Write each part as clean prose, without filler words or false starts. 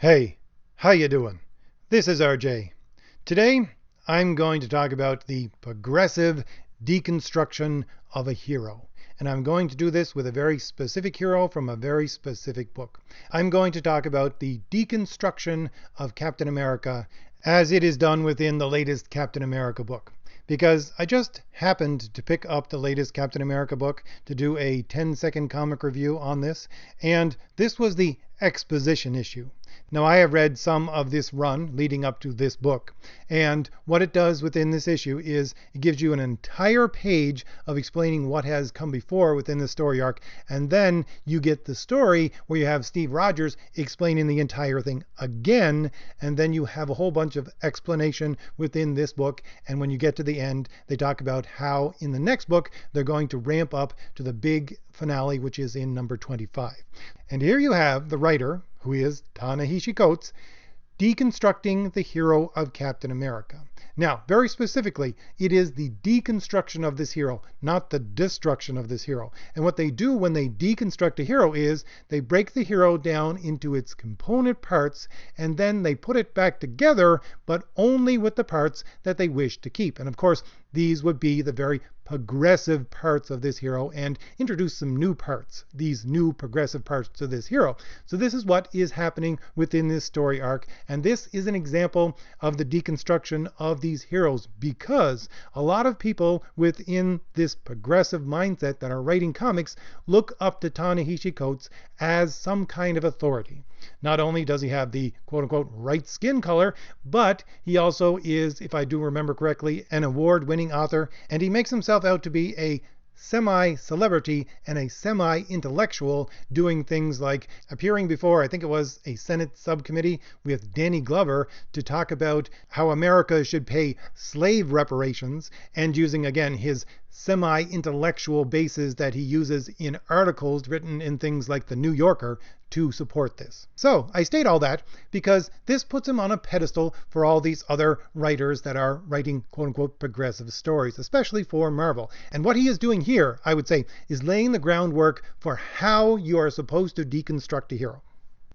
Hey, how you doing? This is RJ. Today, I'm going to talk about the progressive deconstruction of a hero. And I'm going to do this with a very specific hero from a very specific book. I'm going to talk about the deconstruction of Captain America as it is done within the latest Captain America book. Because I just happened to pick up the latest Captain America book to do a 10-second comic review on this, and this was the exposition issue. Now, I have read some of this run leading up to this book, and what it does within this issue is it gives you an entire page of explaining what has come before within the story arc, and then you get the story where you have Steve Rogers explaining the entire thing again, and then you have a whole bunch of explanation within this book, and when you get to the end, they talk about how in the next book they're going to ramp up to the big finale, which is in number 25. And here you have the writer, who is Ta-Nehisi Coates, deconstructing the hero of Captain America. Now, very specifically, it is the deconstruction of this hero, not the destruction of this hero. And what they do when they deconstruct a hero is they break the hero down into its component parts, and then they put it back together, but only with the parts that they wish to keep. And of course, these would be the very progressive parts of this hero, and introduce some new parts, these new progressive parts to this hero. So this is what is happening within this story arc, and this is an example of the deconstruction of these heroes, because a lot of people within this progressive mindset that are writing comics look up to Ta-Nehisi Coates as some kind of authority. Not only does he have the quote-unquote right skin color, but he also is, if I do remember correctly, an award-winning author, and he makes himself out to be a semi-celebrity and a semi-intellectual, doing things like appearing before, I think it was a Senate subcommittee with Danny Glover to talk about how America should pay slave reparations, and using again his semi-intellectual basis that he uses in articles written in things like the New Yorker to support this. So I state all that because this puts him on a pedestal for all these other writers that are writing quote-unquote progressive stories, especially for Marvel. And what he is doing here, I would say, is laying the groundwork for how you are supposed to deconstruct a hero.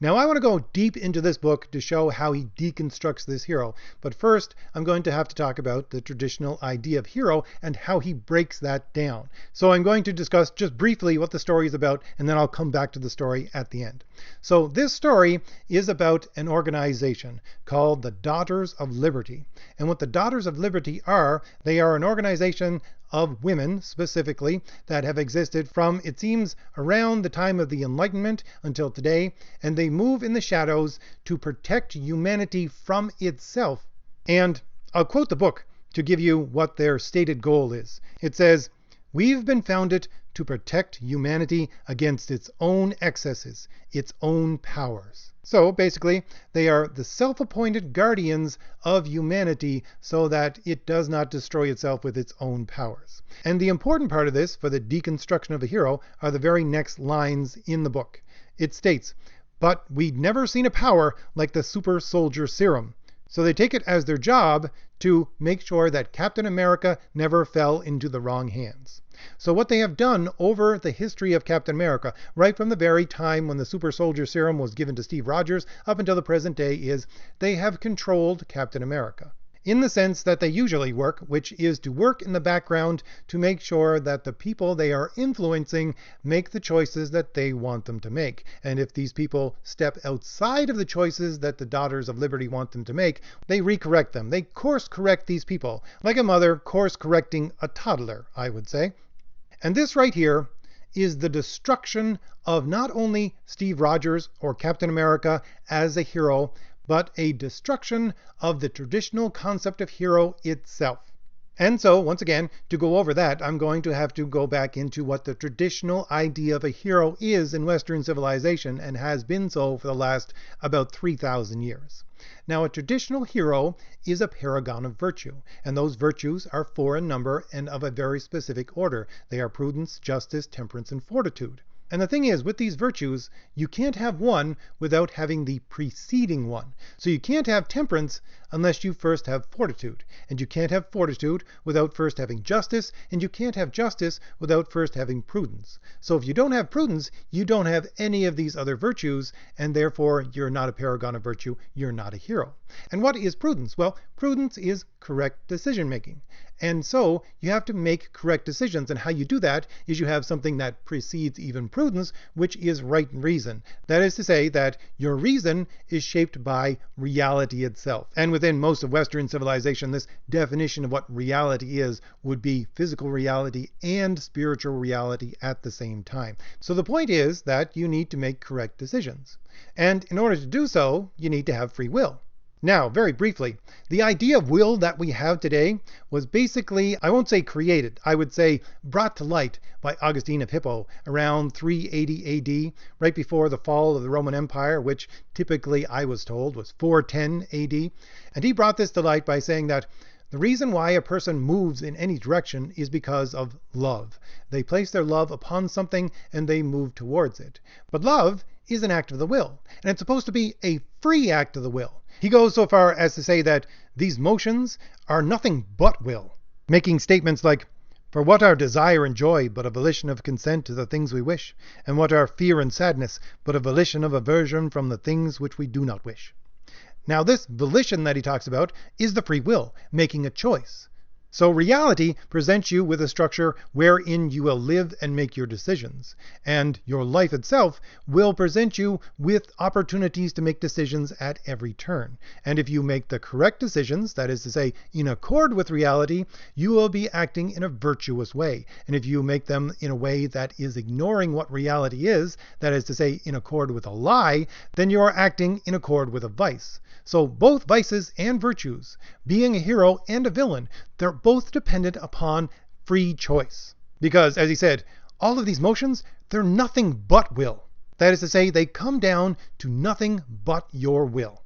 Now, I want to go deep into this book to show how he deconstructs this hero, but first I'm going to have to talk about the traditional idea of hero and how he breaks that down. So I'm going to discuss just briefly what the story is about, and then I'll come back to the story at the end. So this story is about an organization called the Daughters of Liberty. And what the Daughters of Liberty are, they are an organization of women specifically that have existed from, it seems, around the time of the Enlightenment until today, and they move in the shadows to protect humanity from itself. And I'll quote the book to give you what their stated goal is. It says, "We've been founded to protect humanity against its own excesses, its own powers." So basically, they are the self-appointed guardians of humanity so that it does not destroy itself with its own powers. And the important part of this for the deconstruction of a hero are the very next lines in the book. It states, "But we'd never seen a power like the super soldier serum." So they take it as their job to make sure that Captain America never fell into the wrong hands. So what they have done over the history of Captain America, right from the very time when the super soldier serum was given to Steve Rogers up until the present day, is they have controlled Captain America. In the sense that they usually work, which is to work in the background to make sure that the people they are influencing make the choices that they want them to make. And if these people step outside of the choices that the Daughters of Liberty want them to make, they recorrect them. They course correct these people, like a mother course correcting a toddler, I would say. And this right here is the destruction of not only Steve Rogers or Captain America as a hero, but a destruction of the traditional concept of hero itself. And so, once again, to go over that, I'm going to have to go back into what the traditional idea of a hero is in Western civilization, and has been so for the last about 3,000 years. Now, a traditional hero is a paragon of virtue, and those virtues are 4 in number and of a very specific order. They are prudence, justice, temperance, and fortitude. And the thing is, with these virtues, you can't have one without having the preceding one. So you can't have temperance unless you first have fortitude. And you can't have fortitude without first having justice. And you can't have justice without first having prudence. So if you don't have prudence, you don't have any of these other virtues. And therefore, you're not a paragon of virtue. You're not a hero. And what is prudence? Well, prudence is correct decision making. And so you have to make correct decisions. And how you do that is you have something that precedes even prudence, which is right reason. That is to say that your reason is shaped by reality itself. And within most of Western civilization, this definition of what reality is would be physical reality and spiritual reality at the same time. So the point is that you need to make correct decisions. And in order to do so, you need to have free will. Now, very briefly, the idea of will that we have today was basically, I won't say created, I would say brought to light by Augustine of Hippo around 380 AD, right before the fall of the Roman Empire, which typically I was told was 410 AD. And he brought this to light by saying that the reason why a person moves in any direction is because of love. They place their love upon something and they move towards it. But love is an act of the will, and it's supposed to be a free act of the will. He goes so far as to say that these motions are nothing but will, making statements like, "For what are desire and joy but a volition of consent to the things we wish? And what are fear and sadness but a volition of aversion from the things which we do not wish?" Now this volition that he talks about is the free will, making a choice. So reality presents you with a structure wherein you will live and make your decisions. And your life itself will present you with opportunities to make decisions at every turn. And if you make the correct decisions, that is to say, in accord with reality, you will be acting in a virtuous way. And if you make them in a way that is ignoring what reality is, that is to say, in accord with a lie, then you are acting in accord with a vice. So both vices and virtues, being a hero and a villain, they're both dependent upon free choice. Because, as he said, all of these motions, they're nothing but will. That is to say, they come down to nothing but your will.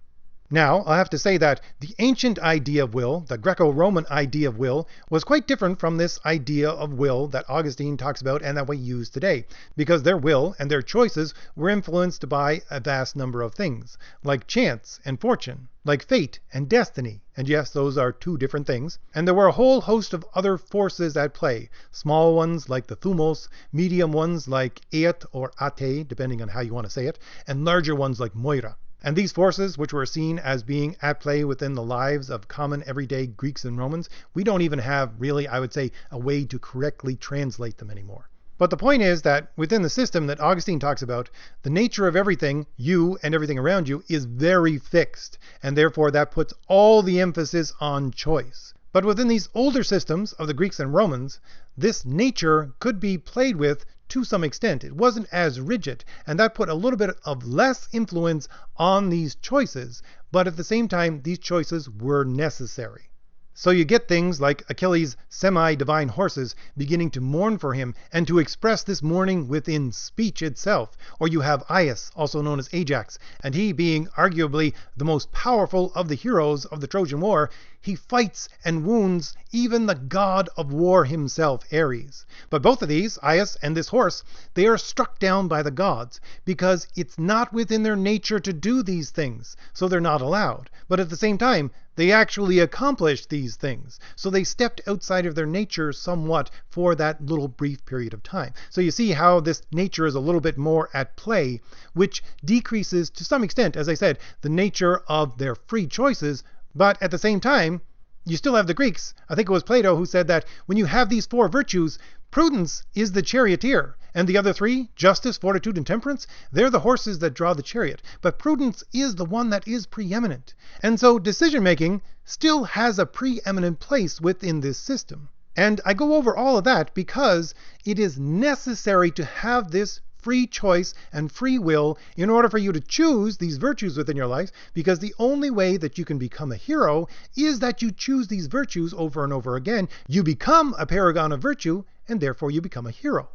Now, I have to say that the ancient idea of will, the Greco-Roman idea of will, was quite different from this idea of will that Augustine talks about and that we use today, because their will and their choices were influenced by a vast number of things, like chance and fortune, like fate and destiny. And yes, those are two different things. And there were a whole host of other forces at play, small ones like the thumos, medium ones like Eat or Ate, depending on how you want to say it, and larger ones like Moira. And these forces, which were seen as being at play within the lives of common everyday Greeks and Romans, we don't even have really, I would say, a way to correctly translate them anymore. But the point is that within the system that Augustine talks about, the nature of everything, you and everything around you, is very fixed. And therefore that puts all the emphasis on choice. But within these older systems of the Greeks and Romans, this nature could be played with to some extent. It wasn't as rigid, and that put a little bit of less influence on these choices, but at the same time, these choices were necessary. So you get things like Achilles' semi-divine horses beginning to mourn for him and to express this mourning within speech itself. Or you have Aias, also known as Ajax, and he being arguably the most powerful of the heroes of the Trojan War, he fights and wounds even the god of war himself, Ares. But both of these, Aias and this horse, they are struck down by the gods because it's not within their nature to do these things, so they're not allowed. But at the same time, they actually accomplished these things. So they stepped outside of their nature somewhat for that little brief period of time. So you see how this nature is a little bit more at play, which decreases to some extent, as I said, the nature of their free choices. But at the same time, you still have the Greeks. I think it was Plato who said that when you have these four virtues, prudence is the charioteer, and the other three, justice, fortitude, and temperance, they're the horses that draw the chariot. But prudence is the one that is preeminent. And so decision-making still has a preeminent place within this system. And I go over all of that because it is necessary to have this free choice and free will in order for you to choose these virtues within your life, because the only way that you can become a hero is that you choose these virtues over and over again. You become a paragon of virtue, and therefore you become a hero.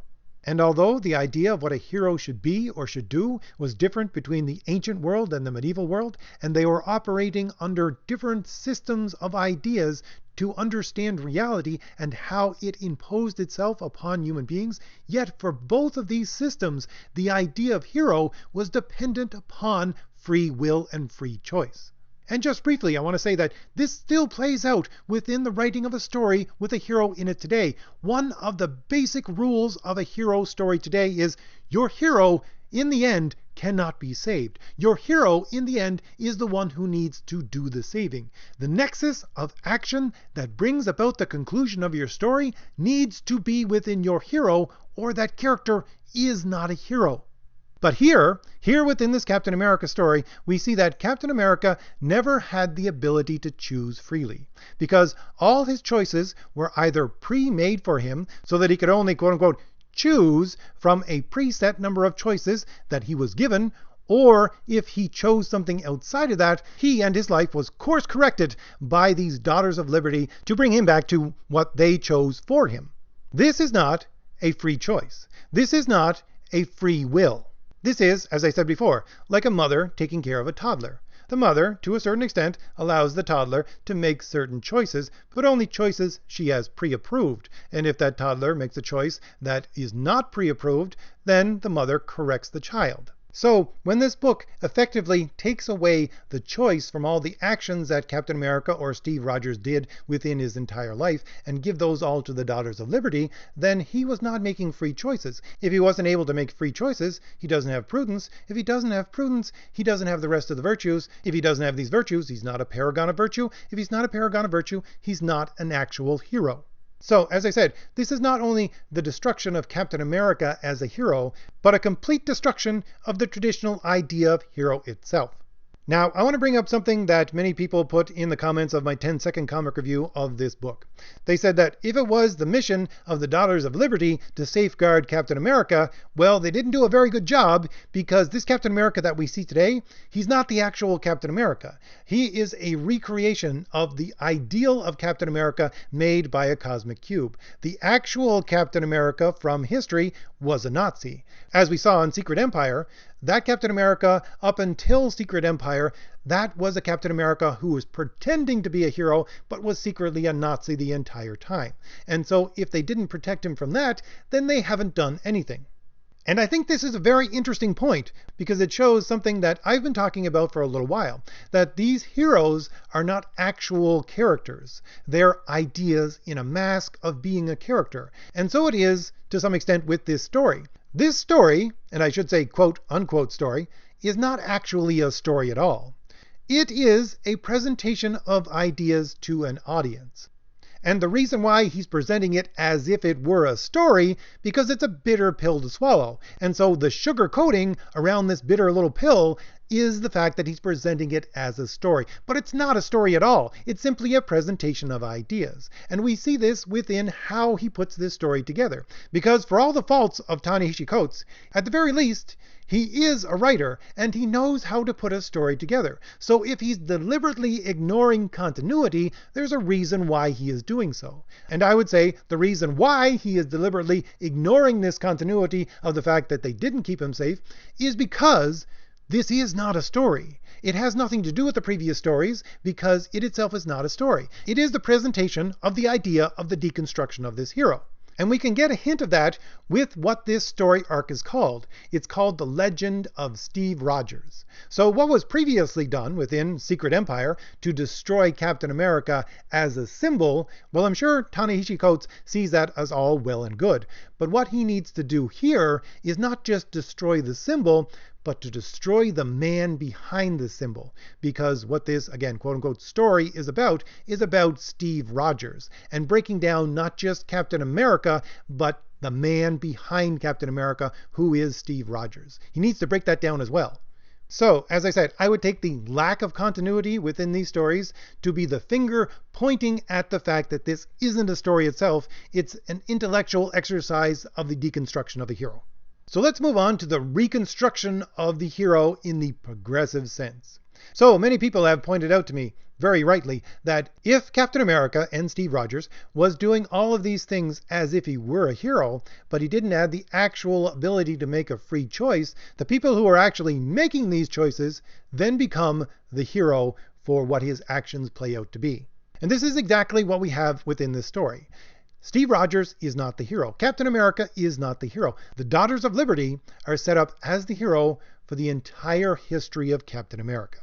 And although the idea of what a hero should be or should do was different between the ancient world and the medieval world, and they were operating under different systems of ideas to understand reality and how it imposed itself upon human beings, yet for both of these systems, the idea of hero was dependent upon free will and free choice. And just briefly, I want to say that this still plays out within the writing of a story with a hero in it today. One of the basic rules of a hero story today is your hero, in the end, cannot be saved. Your hero, in the end, is the one who needs to do the saving. The nexus of action that brings about the conclusion of your story needs to be within your hero, or that character is not a hero. But here within this Captain America story, we see that Captain America never had the ability to choose freely, because all his choices were either pre-made for him so that he could only, quote-unquote, choose from a preset number of choices that he was given, or if he chose something outside of that, he and his life was course corrected by these Daughters of Liberty to bring him back to what they chose for him. This is not a free choice. This is not a free will. This is, as I said before, like a mother taking care of a toddler. The mother, to a certain extent, allows the toddler to make certain choices, but only choices she has pre-approved. And if that toddler makes a choice that is not pre-approved, then the mother corrects the child. So, when this book effectively takes away the choice from all the actions that Captain America or Steve Rogers did within his entire life and give those all to the Daughters of Liberty, then he was not making free choices. If he wasn't able to make free choices, he doesn't have prudence. If he doesn't have prudence, he doesn't have the rest of the virtues. If he doesn't have these virtues, he's not a paragon of virtue. If he's not a paragon of virtue, he's not an actual hero. So, as I said, this is not only the destruction of Captain America as a hero, but a complete destruction of the traditional idea of hero itself. Now, I want to bring up something that many people put in the comments of my 10-second comic review of this book. They said that if it was the mission of the Daughters of Liberty to safeguard Captain America, well, they didn't do a very good job, because this Captain America that we see today, he's not the actual Captain America. He is a recreation of the ideal of Captain America made by a cosmic cube. The actual Captain America from history was a Nazi. As we saw in Secret Empire, that Captain America, up until Secret Empire, that was a Captain America who was pretending to be a hero, but was secretly a Nazi the entire time. And so if they didn't protect him from that, then they haven't done anything. And I think this is a very interesting point, because it shows something that I've been talking about for a little while, that these heroes are not actual characters. They're ideas in a mask of being a character. And so it is, to some extent, with this story. This story, and I should say quote-unquote story, is not actually a story at all. It is a presentation of ideas to an audience. And the reason why he's presenting it as if it were a story, because it's a bitter pill to swallow. And so the sugar coating around this bitter little pill is the fact that he's presenting it as a story. But it's not a story at all. It's simply a presentation of ideas. And we see this within how he puts this story together. Because for all the faults of Ta-Nehisi Coates, at the very least, he is a writer, and he knows how to put a story together. So if he's deliberately ignoring continuity, there's a reason why he is doing so. And I would say the reason why he is deliberately ignoring this continuity of the fact that they didn't keep him safe is because this is not a story. It has nothing to do with the previous stories, because it itself is not a story. It is the presentation of the idea of the deconstruction of this hero. And we can get a hint of that with what this story arc is called. It's called The Legend of Steve Rogers. So what was previously done within Secret Empire to destroy Captain America as a symbol, well, I'm sure Ta-Nehisi Coates sees that as all well and good. But what he needs to do here is not just destroy the symbol, but to destroy the man behind the symbol. Because what this, again, quote-unquote story is about Steve Rogers, and breaking down not just Captain America, but the man behind Captain America, who is Steve Rogers. He needs to break that down as well. So, as I said, I would take the lack of continuity within these stories to be the finger pointing at the fact that this isn't a story itself, it's an intellectual exercise of the deconstruction of a hero. So let's move on to the reconstruction of the hero in the progressive sense. So many people have pointed out to me, very rightly, that if Captain America and Steve Rogers was doing all of these things as if he were a hero, but he didn't have the actual ability to make a free choice, the people who are actually making these choices then become the hero for what his actions play out to be. And this is exactly what we have within this story. Steve Rogers is not the hero. Captain America is not the hero. The Daughters of Liberty are set up as the hero for the entire history of Captain America.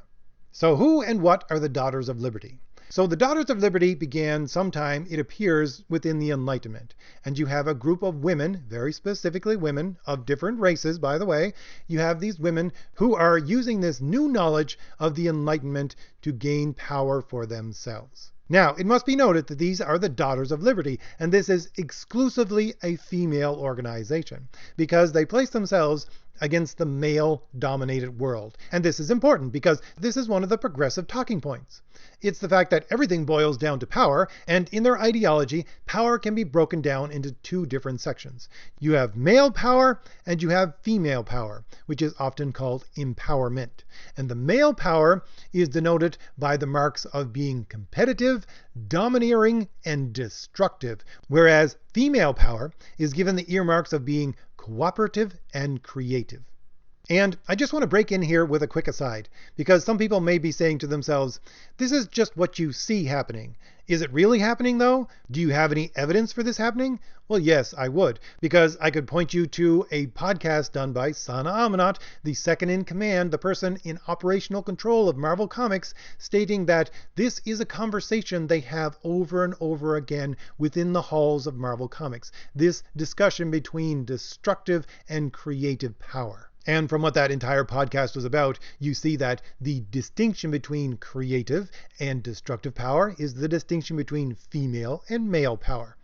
So who and what are the Daughters of Liberty? So the Daughters of Liberty began sometime, it appears, within the Enlightenment. And you have a group of women, very specifically women, of different races, by the way. You have these women who are using this new knowledge of the Enlightenment to gain power for themselves. Now, it must be noted that these are the Daughters of Liberty, and this is exclusively a female organization, because they place themselves against the male-dominated world. And this is important because this is one of the progressive talking points. It's the fact that everything boils down to power, and in their ideology, power can be broken down into two different sections. You have male power and you have female power, which is often called empowerment. And the male power is denoted by the marks of being competitive, domineering, and destructive, whereas female power is given the earmarks of being cooperative and creative. And I just want to break in here with a quick aside, because some people may be saying to themselves, this is just what you see happening. Is it really happening though? Do you have any evidence for this happening? Well, yes, I would, because I could point you to a podcast done by Ta-Nehisi, the second in command, the person in operational control of Marvel Comics, stating that this is a conversation they have over and over again within the halls of Marvel Comics. This discussion between destructive and creative power. And from what that entire podcast was about, you see that the distinction between creative and destructive power is the distinction between female and male power.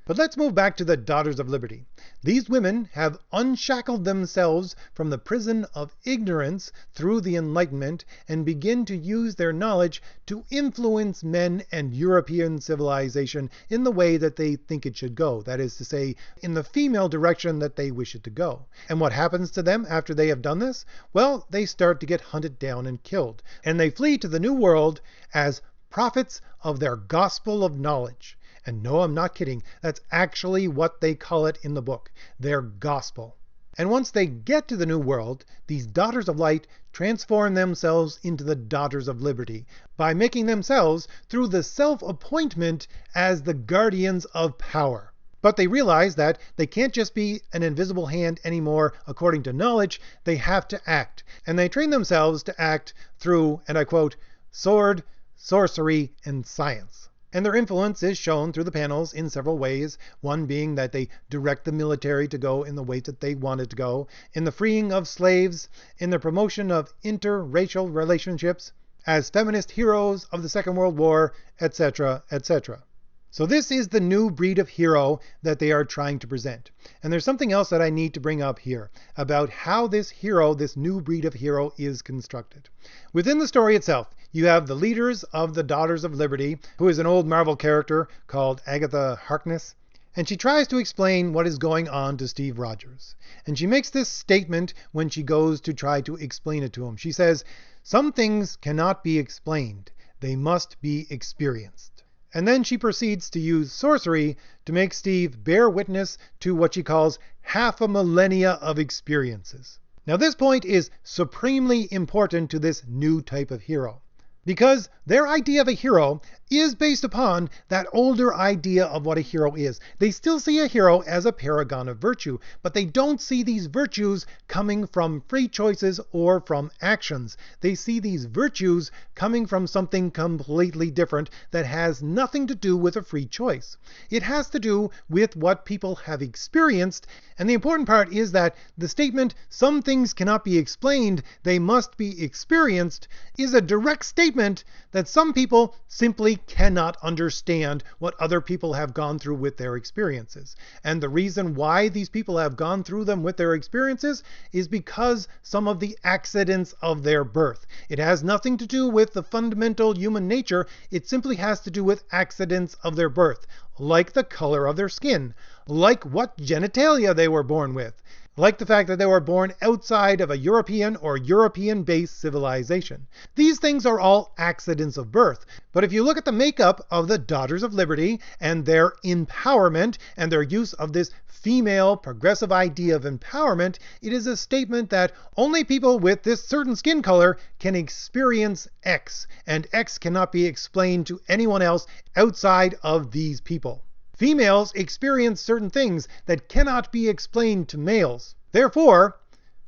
But let's move back to the Daughters of Liberty. These women have unshackled themselves from the prison of ignorance through the Enlightenment and begin to use their knowledge to influence men and European civilization in the way that they think it should go. That is to say, in the female direction that they wish it to go. And what happens to them after they have done this? Well, they start to get hunted down and killed. And they flee to the New World as prophets of their gospel of knowledge. And no, I'm not kidding. That's actually what they call it in the book, their gospel. And once they get to the New World, these Daughters of Light transform themselves into the Daughters of Liberty by making themselves through the self-appointment as the guardians of power. But they realize that they can't just be an invisible hand anymore according to knowledge, they have to act. And they train themselves to act through, and I quote, sword, sorcery, and science. And their influence is shown through the panels in several ways, one being that they direct the military to go in the way that they want it to go, in the freeing of slaves, in the promotion of interracial relationships, as feminist heroes of the Second World War, etc., etc. So this is the new breed of hero that they are trying to present. And there's something else that I need to bring up here about how this hero, this new breed of hero, is constructed. Within the story itself, you have the leaders of the Daughters of Liberty, who is an old Marvel character called Agatha Harkness. And she tries to explain what is going on to Steve Rogers. And she makes this statement when she goes to try to explain it to him. She says, "Some things cannot be explained. They must be experienced." And then she proceeds to use sorcery to make Steve bear witness to what she calls half a millennia of experiences. Now this point is supremely important to this new type of hero, because their idea of a hero is based upon that older idea of what a hero is. They still see a hero as a paragon of virtue, but they don't see these virtues coming from free choices or from actions. They see these virtues coming from something completely different that has nothing to do with a free choice. It has to do with what people have experienced, and the important part is that the statement, "some things cannot be explained, they must be experienced," is a direct statement that some people simply cannot understand what other people have gone through with their experiences. And the reason why these people have gone through them with their experiences is because some of the accidents of their birth. It has nothing to do with the fundamental human nature. It simply has to do with accidents of their birth, like the color of their skin, like what genitalia they were born with, like the fact that they were born outside of a European or European-based civilization. These things are all accidents of birth. But if you look at the makeup of the Daughters of Liberty and their empowerment and their use of this female progressive idea of empowerment, it is a statement that only people with this certain skin color can experience X, and X cannot be explained to anyone else outside of these people. Females experience certain things that cannot be explained to males. Therefore,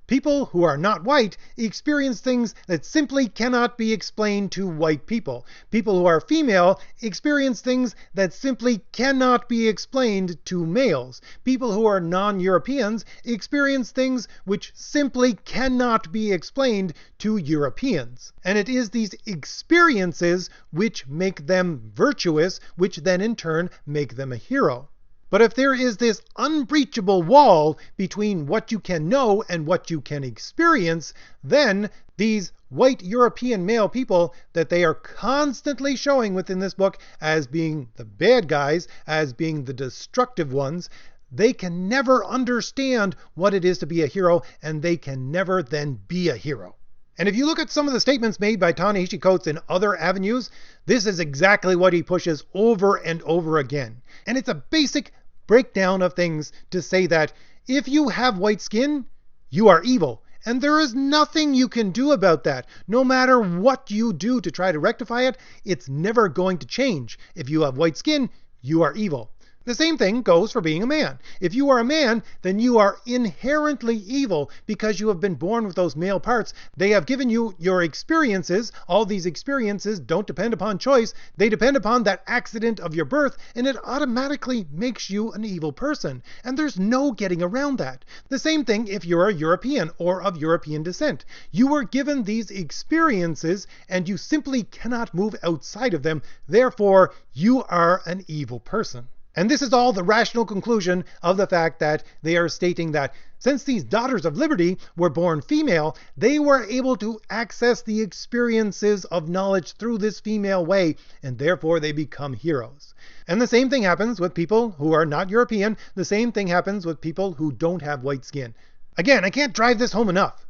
people who are not white experience things that simply cannot be explained to white people. People who are female experience things that simply cannot be explained to males. People who are non-Europeans experience things which simply cannot be explained to Europeans. And it is these experiences which make them virtuous, which then in turn make them a hero. But if there is this unbreachable wall between what you can know and what you can experience, then these white European male people that they are constantly showing within this book as being the bad guys, as being the destructive ones, they can never understand what it is to be a hero, and they can never then be a hero. And if you look at some of the statements made by Ta-Nehisi Coates in other avenues, this is exactly what he pushes over and over again. And it's a basic breakdown of things to say that if you have white skin, you are evil. And there is nothing you can do about that. No matter what you do to try to rectify it, it's never going to change. If you have white skin, you are evil. The same thing goes for being a man. If you are a man, then you are inherently evil because you have been born with those male parts. They have given you your experiences. All these experiences don't depend upon choice. They depend upon that accident of your birth, and it automatically makes you an evil person. And there's no getting around that. The same thing if you're a European or of European descent. You were given these experiences, and you simply cannot move outside of them. Therefore, you are an evil person. And this is all the rational conclusion of the fact that they are stating that since these Daughters of Liberty were born female, they were able to access the experiences of knowledge through this female way, and therefore they become heroes. And the same thing happens with people who are not European. The same thing happens with people who don't have white skin. Again, I can't drive this home enough.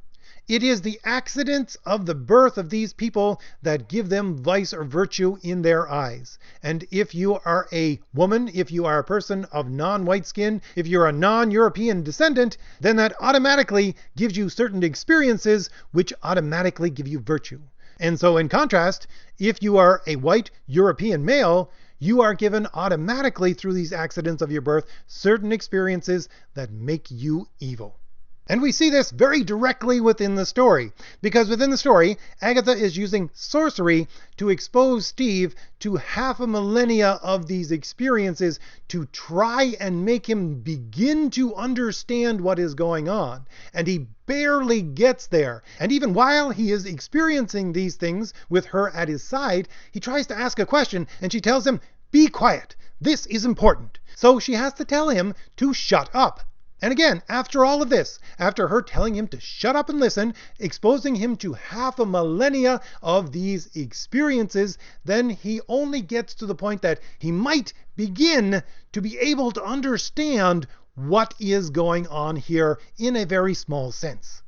It is the accidents of the birth of these people that give them vice or virtue in their eyes. And if you are a woman, if you are a person of non-white skin, if you're a non-European descendant, then that automatically gives you certain experiences which automatically give you virtue. And so in contrast, if you are a white European male, you are given automatically through these accidents of your birth certain experiences that make you evil. And we see this very directly within the story, because within the story, Agatha is using sorcery to expose Steve to half a millennia of these experiences to try and make him begin to understand what is going on. And he barely gets there. And even while he is experiencing these things with her at his side, he tries to ask a question, and she tells him, "Be quiet. This is important." So she has to tell him to shut up. And again, after all of this, after her telling him to shut up and listen, exposing him to half a millennia of these experiences, then he only gets to the point that he might begin to be able to understand what is going on here in a very small sense.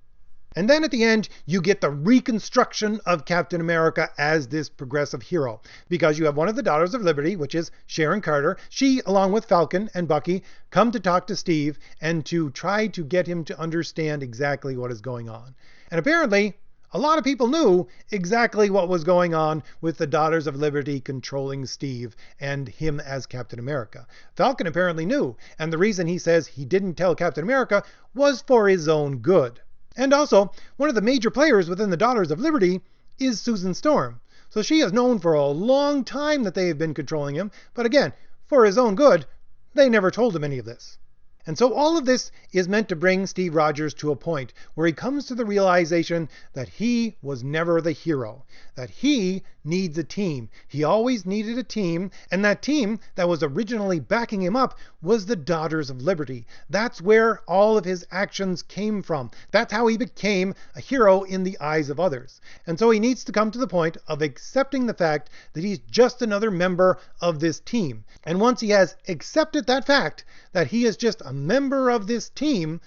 And then at the end, you get the reconstruction of Captain America as this progressive hero. Because you have one of the Daughters of Liberty, which is Sharon Carter. She, along with Falcon and Bucky, come to talk to Steve and to try to get him to understand exactly what is going on. And apparently, a lot of people knew exactly what was going on with the Daughters of Liberty controlling Steve and him as Captain America. Falcon apparently knew, and the reason he says he didn't tell Captain America was for his own good. And also, one of the major players within the Daughters of Liberty is Susan Storm. So she has known for a long time that they have been controlling him, but again, for his own good, they never told him any of this. And so all of this is meant to bring Steve Rogers to a point where he comes to the realization that he was never the hero, that he needs a team. He always needed a team, and that team that was originally backing him up was the Daughters of Liberty. That's where all of his actions came from. That's how he became a hero in the eyes of others. And so he needs to come to the point of accepting the fact that he's just another member of this team. And once he has accepted that fact, that he is just a member of this team,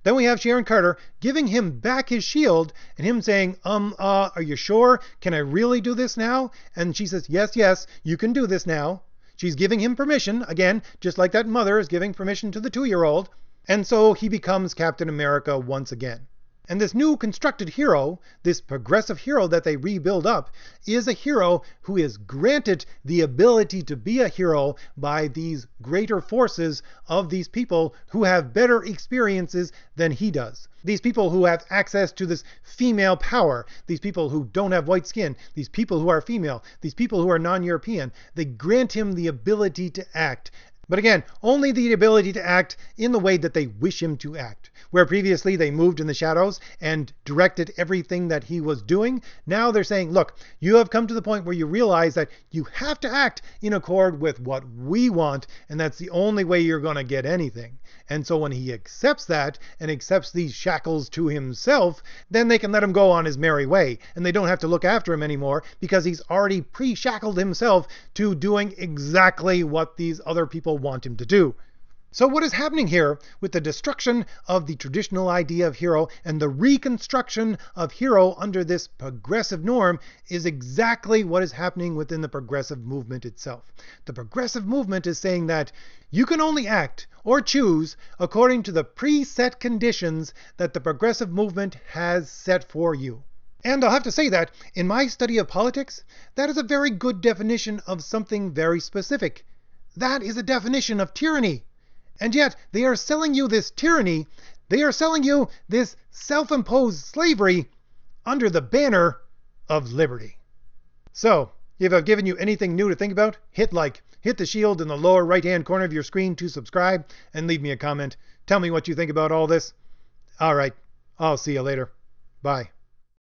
Then we have Sharon Carter giving him back his shield and him saying, are you sure? Can I really do this now? And she says, yes, you can do this now. She's giving him permission, again, just like that mother is giving permission to the 2-year-old. And so he becomes Captain America once again. And this new constructed hero, this progressive hero that they rebuild up, is a hero who is granted the ability to be a hero by these greater forces of these people who have better experiences than he does. These people who have access to this female power, these people who don't have white skin, these people who are female, these people who are non-European, they grant him the ability to act. But again, only the ability to act in the way that they wish him to act. Where previously they moved in the shadows and directed everything that he was doing, now they're saying, look, you have come to the point where you realize that you have to act in accord with what we want, and that's the only way you're going to get anything. And so when he accepts that and accepts these shackles to himself, then they can let him go on his merry way, and they don't have to look after him anymore because he's already pre-shackled himself to doing exactly what these other people want him to do. So what is happening here with the destruction of the traditional idea of hero and the reconstruction of hero under this progressive norm is exactly what is happening within the progressive movement itself. The progressive movement is saying that you can only act or choose according to the preset conditions that the progressive movement has set for you. And I'll have to say that in my study of politics, that is a very good definition of something very specific. That is a definition of tyranny. And yet, they are selling you this tyranny, they are selling you this self-imposed slavery under the banner of liberty. So, if I've given you anything new to think about, hit like, hit the shield in the lower right-hand corner of your screen to subscribe, and leave me a comment. Tell me what you think about all this. Alright, I'll see you later. Bye.